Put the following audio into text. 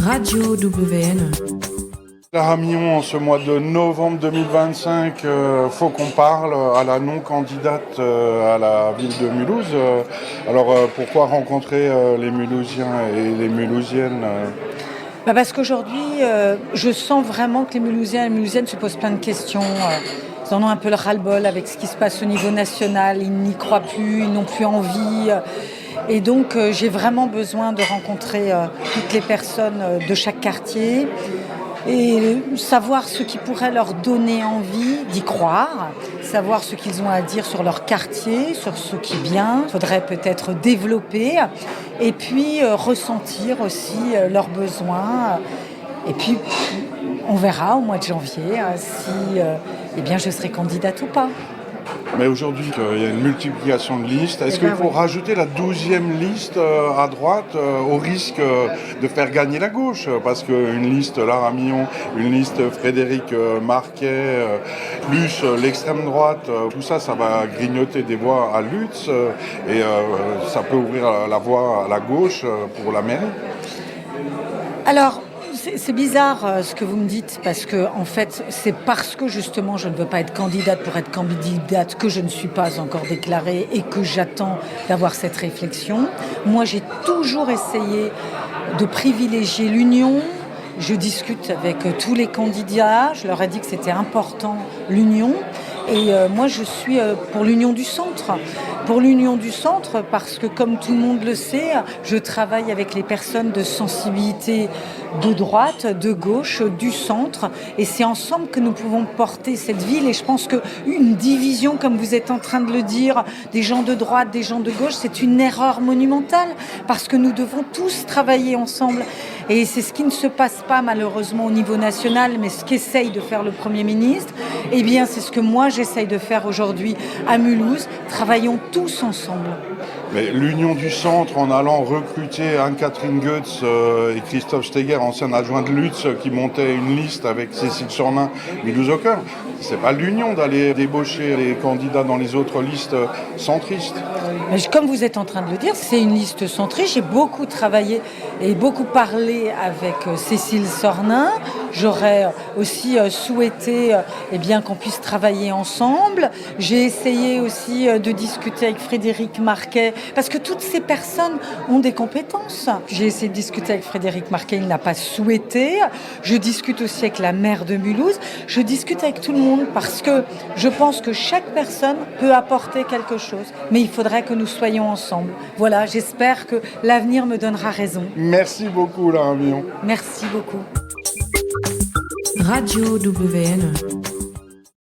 Radio WN. Lara Millon, en ce mois de novembre 2025, faut qu'on parle à la non-candidate à la ville de Mulhouse. Pourquoi rencontrer les Mulhousiens et les Mulhousiennes Parce qu'aujourd'hui, je sens vraiment que les Mulhousiens et les Mulhousiennes se posent plein de questions. Ils en ont un peu le ras-le-bol avec ce qui se passe au niveau national. Ils n'y croient plus, ils n'ont plus envie. Et donc, j'ai vraiment besoin de rencontrer toutes les personnes de chaque quartier et savoir ce qui pourrait leur donner envie d'y croire, savoir ce qu'ils ont à dire sur leur quartier, sur ce qui est bien, faudrait peut-être développer, et puis ressentir aussi leurs besoins. Et puis, on verra au mois de janvier si je serai candidate ou pas. Mais aujourd'hui, il y a une multiplication de listes. Est-ce qu'il faut rajouter la 12e liste à droite au risque de faire gagner la gauche? Parce qu'une liste Lara Millon, une liste Frédéric Marquet, plus l'extrême droite, tout ça, ça va grignoter des voix à Lutz et ça peut ouvrir la voie à la gauche pour la mairie. Alors, c'est bizarre ce que vous me dites, parce que en fait, c'est parce que justement je ne veux pas être candidate pour être candidate que je ne suis pas encore déclarée et que j'attends d'avoir cette réflexion. Moi, j'ai toujours essayé de privilégier l'union. Je discute avec tous les candidats, je leur ai dit que c'était important l'union. Et moi, je suis pour l'union du centre. Pour l'union du centre, parce que comme tout le monde le sait, je travaille avec les personnes de sensibilité de droite, de gauche, du centre. Et c'est ensemble que nous pouvons porter cette ville. Et je pense qu'une division, comme vous êtes en train de le dire, des gens de droite, des gens de gauche, c'est une erreur monumentale. Parce que nous devons tous travailler ensemble. Et c'est ce qui ne se passe pas malheureusement au niveau national, mais ce qu'essaye de faire le Premier ministre, eh bien c'est ce que moi j'essaye de faire aujourd'hui à Mulhouse. Travaillons tous ensemble. Mais l'union du centre, en allant recruter Anne-Catherine Goetz et Christophe Steger, ancien adjoint de Lutz, qui montait une liste avec Cécile Sornin, Mulhouse au cœur, c'est pas l'union d'aller débaucher les candidats dans les autres listes centristes. Mais comme vous êtes en train de le dire, c'est une liste centriste. J'ai beaucoup travaillé et beaucoup parlé avec Cécile Sornin. J'aurais aussi souhaité qu'on puisse travailler ensemble. J'ai essayé aussi de discuter avec Frédéric Marquet, parce que toutes ces personnes ont des compétences. J'ai essayé de discuter avec Frédéric Marquet, il n'a pas souhaité. Je discute aussi avec la maire de Mulhouse. Je discute avec tout le monde parce que je pense que chaque personne peut apporter quelque chose. Mais il faudrait que nous soyons ensemble. Voilà, j'espère que l'avenir me donnera raison. Merci beaucoup, Lara Millon. Merci beaucoup. Radio WN.